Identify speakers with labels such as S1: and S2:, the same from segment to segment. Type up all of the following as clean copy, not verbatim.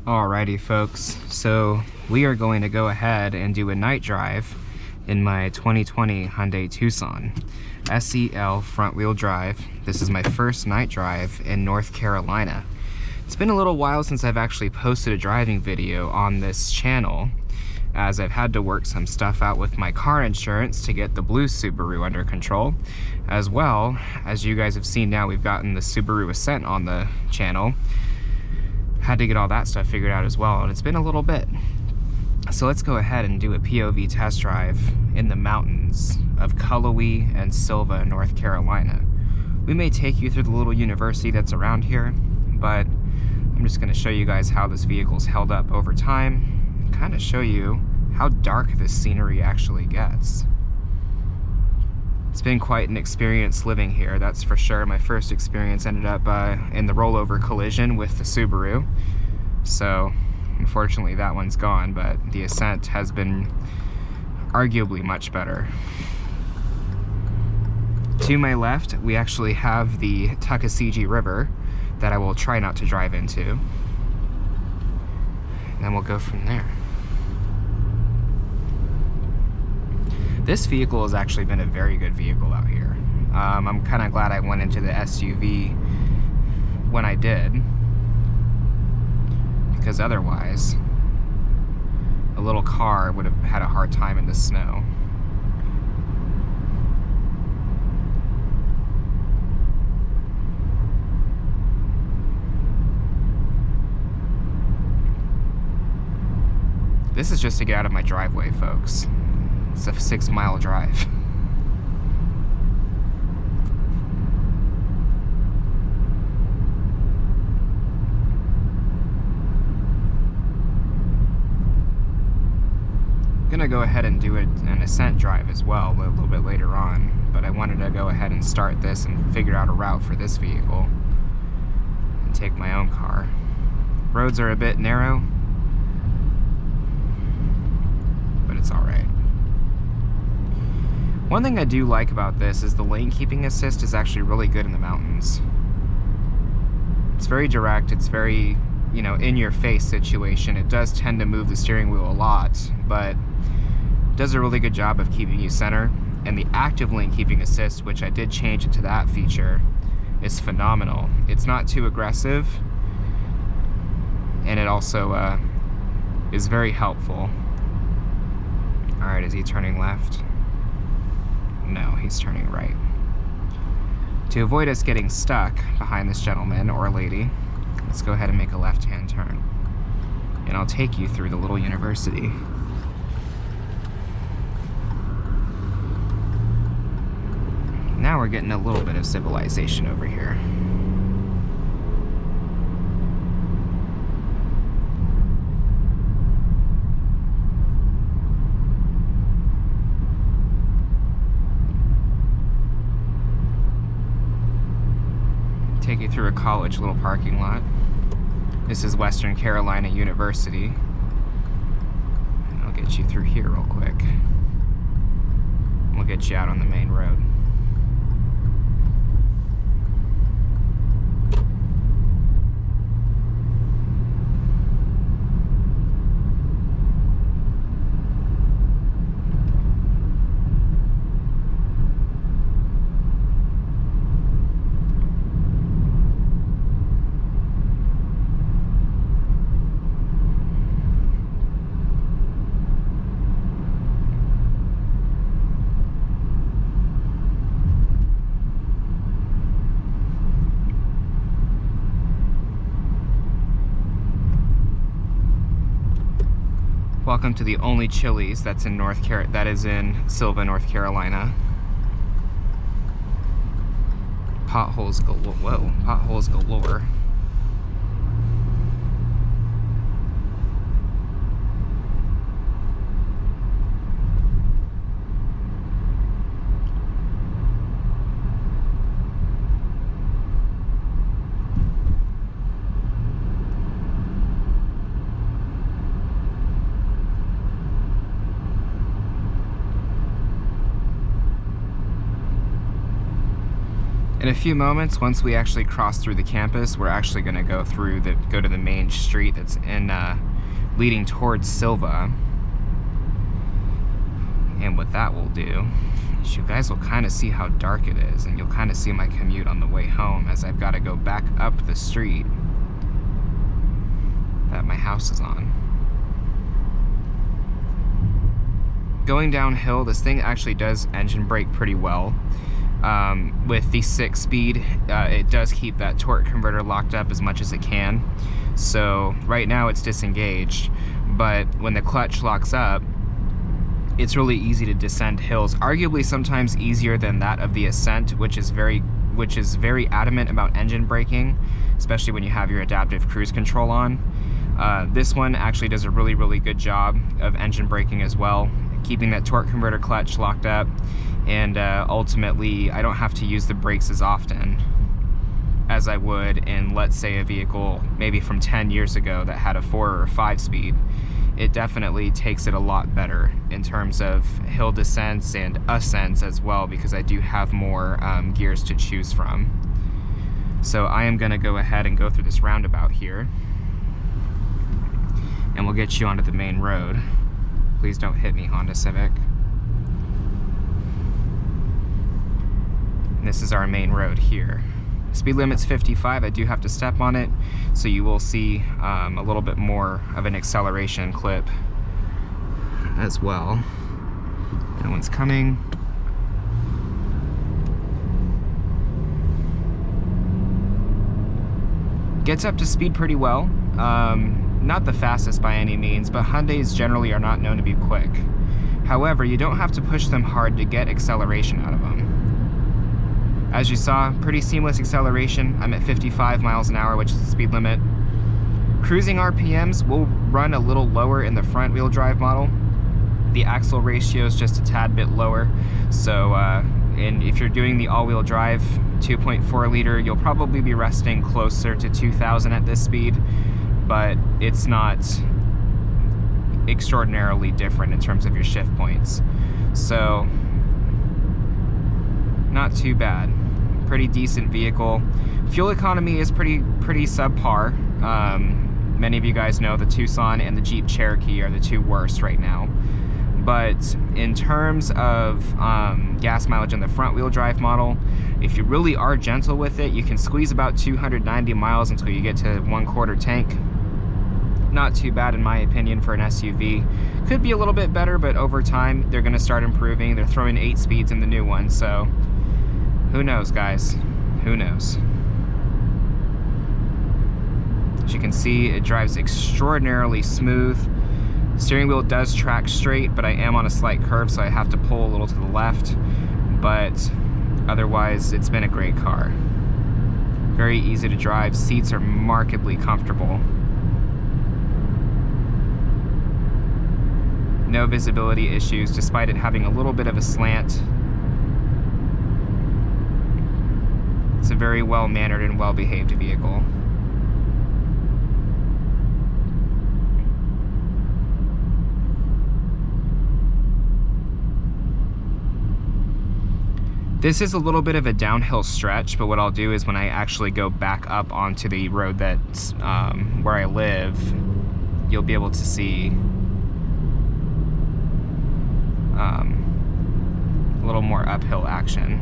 S1: Alrighty folks, so we are going to go ahead and do a night drive in my 2020 Hyundai Tucson SEL front wheel drive. This is my first night drive in North Carolina. It's been a little while since I've actually posted a driving video on this channel, as I've had to work some stuff out with my car insurance to get the blue Subaru under control. As well, as you guys have seen now, we've gotten the Subaru Ascent on the channel. Had to get all that stuff figured out as well, and it's been a little bit. So let's go ahead and do a POV test drive in the mountains of Cullowhee and Sylva, North Carolina. We may take you through the little university that's around here, but I'm just going to show you guys how this vehicle's held up over time, and kind of show you how dark this scenery actually gets. It's been quite an experience living here, that's for sure. My first experience ended up in the rollover collision with the Subaru. So, unfortunately that one's gone, but the Ascent has been arguably much better. To my left, we actually have the Tucson River that I will try not to drive into. And then we'll go from there. This vehicle has actually been a very good vehicle out here. I'm kind of glad I went into the SUV when I did, because otherwise a little car would have had a hard time in the snow. This is just to get out of my driveway, folks. It's a 6-mile drive. I'm gonna go ahead and do an Ascent drive as well a little bit later on, but I wanted to go ahead and start this and figure out a route for this vehicle and take my own car. Roads are a bit narrow, but it's all right. One thing I do like about this is the lane keeping assist is actually really good in the mountains. It's very direct, it's very, you know, in your face situation. It does tend to move the steering wheel a lot, but it does a really good job of keeping you center. And the active lane keeping assist, which I did change it to that feature, is phenomenal. It's not too aggressive, and it also is very helpful. All right, is he turning left? No, he's turning right. To avoid us getting stuck behind this gentleman or lady, let's go ahead and make a left-hand turn. And I'll take you through the little university. Now we're getting a little bit of civilization over here. Take you through a college little parking lot. This is Western Carolina University. And I'll get you through here real quick. We'll get you out on the main road. Welcome to the only Chili's that's in Sylva, North Carolina. Potholes galore. Whoa, potholes galore. In a few moments, once we actually cross through the campus, we're actually going to go to the main street that's leading towards Silva. And what that will do is you guys will kind of see how dark it is, and you'll kind of see my commute on the way home as I've got to go back up the street that my house is on. Going downhill, this thing actually does engine brake pretty well. With the 6-speed, it does keep that torque converter locked up as much as it can. So right now it's disengaged, but when the clutch locks up, it's really easy to descend hills. Arguably sometimes easier than that of the Ascent, which is very adamant about engine braking, especially when you have your adaptive cruise control on. This one actually does a really good job of engine braking as well, keeping that torque converter clutch locked up, and ultimately I don't have to use the brakes as often as I would in, let's say, a vehicle maybe from 10 years ago that had a 4 or 5-speed. It definitely takes it a lot better in terms of hill descents and ascents as well, because I do have more gears to choose from. So I am going to go ahead and go through this roundabout here, and we'll get you onto the main road. Please don't hit me, Honda Civic. And this is our main road here. Speed limit's 55. I do have to step on it, so you will see a little bit more of an acceleration clip as well. No one's coming. Gets up to speed pretty well. Not the fastest by any means, but Hyundais generally are not known to be quick. However, you don't have to push them hard to get acceleration out of them. As you saw, pretty seamless acceleration. I'm at 55 miles an hour, which is the speed limit. Cruising RPMs will run a little lower in the front wheel drive model. The axle ratio is just a tad bit lower. So, and if you're doing the all-wheel drive 2.4 liter, you'll probably be resting closer to 2,000 at this speed, but it's not extraordinarily different in terms of your shift points. So, not too bad. Pretty decent vehicle. Fuel economy is pretty subpar. Many of you guys know the Tucson and the Jeep Cherokee are the two worst right now. But in terms of gas mileage in the front wheel drive model, if you really are gentle with it, you can squeeze about 290 miles until you get to 1/4 tank. Not too bad in my opinion for an SUV. Could be a little bit better, but over time they're going to start improving. They're throwing 8 speeds in the new one, so who knows, guys? Who knows? As you can see, it drives extraordinarily smooth. Steering wheel does track straight, but I am on a slight curve, so I have to pull a little to the left. But otherwise, it's been a great car. Very easy to drive. Seats are markedly comfortable. No visibility issues, despite it having a little bit of a slant. It's a very well-mannered and well-behaved vehicle. This is a little bit of a downhill stretch, but what I'll do is when I actually go back up onto the road that's where I live, you'll be able to see a little more uphill action.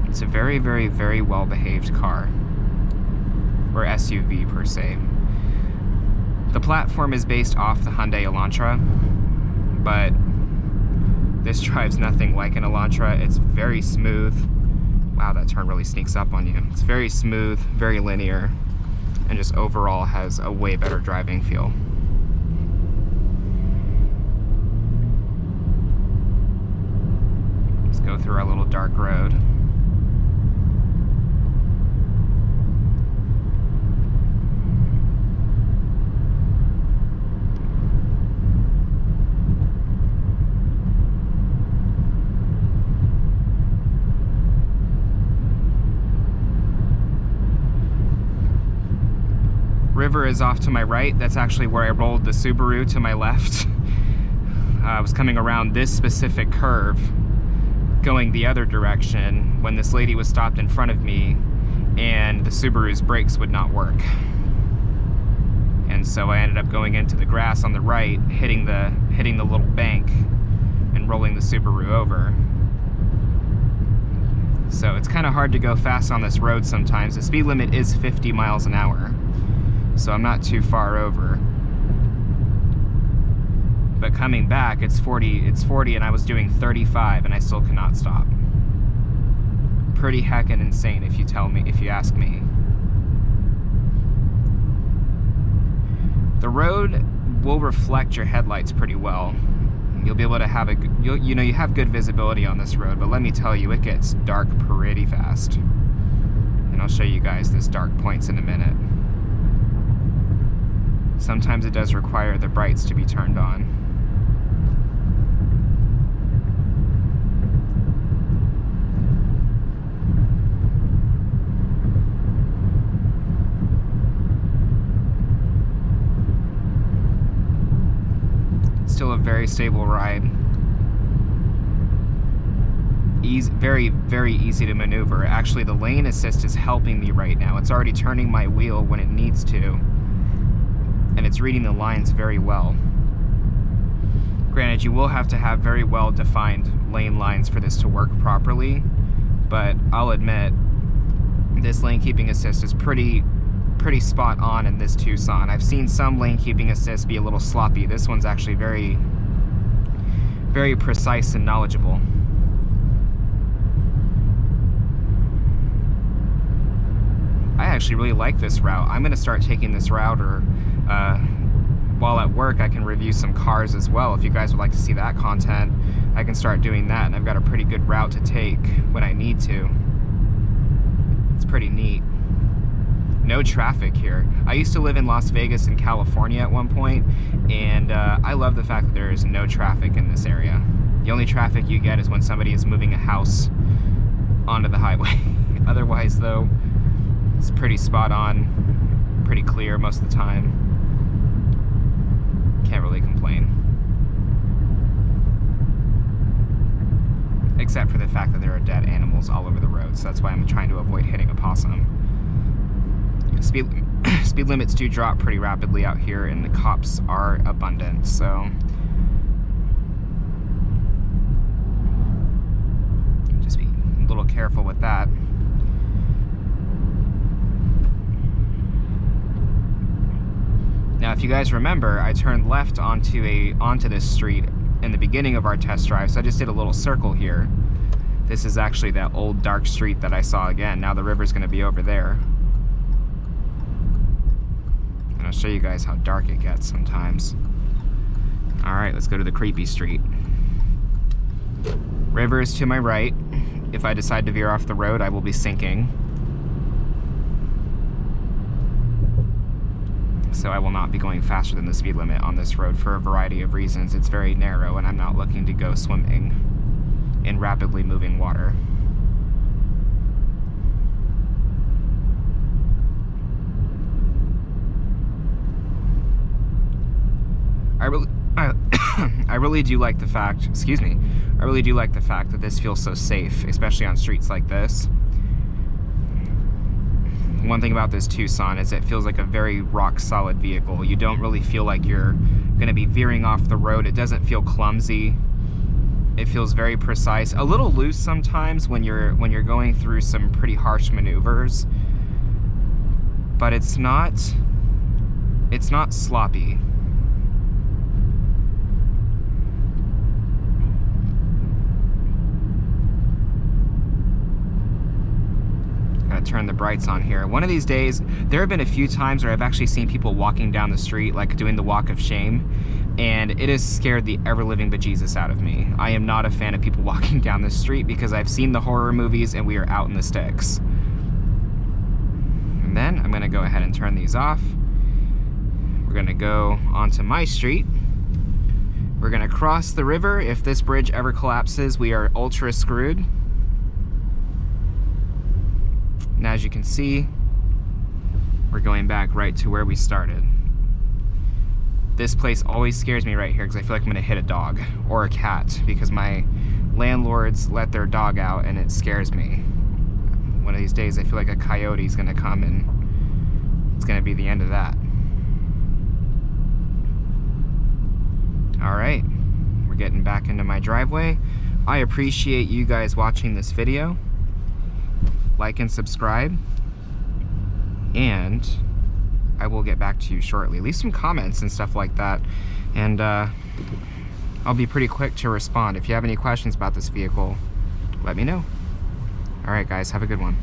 S1: It's a very, very, very well-behaved car, or SUV per se. The platform is based off the Hyundai Elantra, but this drives nothing like an Elantra. It's very smooth. Wow, that turn really sneaks up on you. It's very smooth, very linear, and just overall has a way better driving feel. Let's go through our little dark road. river is off to my right. That's actually where I rolled the Subaru to my left. I was coming around this specific curve, going the other direction, when this lady was stopped in front of me and the Subaru's brakes would not work. And so I ended up going into the grass on the right, hitting the little bank and rolling the Subaru over. So it's kind of hard to go fast on this road sometimes. The speed limit is 50 miles an hour, so I'm not too far over. But coming back, it's 40 and I was doing 35 and I still cannot stop. Pretty heckin' insane if you ask me. The road will reflect your headlights pretty well. You'll be able to have you have good visibility on this road, but let me tell you, it gets dark pretty fast. And I'll show you guys this dark points in a minute. Sometimes it does require the brights to be turned on. Still a very stable ride. Very, very easy to maneuver. Actually, the lane assist is helping me right now. It's already turning my wheel when it needs to, and it's reading the lines very well. Granted, you will have to have very well defined lane lines for this to work properly, but I'll admit this lane keeping assist is pretty spot on in this Tucson. I've seen some lane keeping assist be a little sloppy. This one's actually very, very precise and knowledgeable. I actually really like this route. I'm gonna start taking this route, or while at work I can review some cars as well. If you guys would like to see that content, I can start doing that, and I've got a pretty good route to take when I need to. It's pretty neat. No traffic here. I used to live in Las Vegas in California at one point, and I love the fact that there is no traffic in this area. The only traffic you get is when somebody is moving a house onto the highway. Otherwise though, it's pretty spot on, pretty clear most of the time. Can't really complain. Except for the fact that there are dead animals all over the road, so that's why I'm trying to avoid hitting a possum. Speed limits do drop pretty rapidly out here, and the cops are abundant, so just be a little careful with that. Now, if you guys remember, I turned left onto this street in the beginning of our test drive, so I just did a little circle here. This is actually that old dark street that I saw again. Now the river's going to be over there. I'll show you guys how dark it gets sometimes. Alright, let's go to the creepy street. River is to my right. If I decide to veer off the road, I will be sinking. So I will not be going faster than the speed limit on this road for a variety of reasons. It's very narrow, and I'm not looking to go swimming in rapidly moving water. I really do like the fact, excuse me, I really do like the fact that this feels so safe, especially on streets like this. One thing about this Tucson is it feels like a very rock-solid vehicle. You don't really feel like you're going to be veering off the road. It doesn't feel clumsy. It feels very precise. A little loose sometimes when you're going through some pretty harsh maneuvers, but it's not sloppy. Turn the brights on here. One of these days, there have been a few times where I've actually seen people walking down the street, like doing the walk of shame, and it has scared the ever-living bejesus out of me. I am not a fan of people walking down the street because I've seen the horror movies and we are out in the sticks. And then I'm gonna go ahead and turn these off. We're gonna go onto my street. We're gonna cross the river. If this bridge ever collapses, we are ultra screwed. And as you can see, we're going back right to where we started. This place always scares me right here because I feel like I'm gonna hit a dog or a cat because my landlords let their dog out and it scares me. One of these days I feel like a coyote's gonna come and it's gonna be the end of that. All right, we're getting back into my driveway. I appreciate you guys watching this video. Like and subscribe, and I will get back to you shortly. Leave some comments and stuff like that, and I'll be pretty quick to respond. If you have any questions about this vehicle, let me know. All right, guys, have a good one.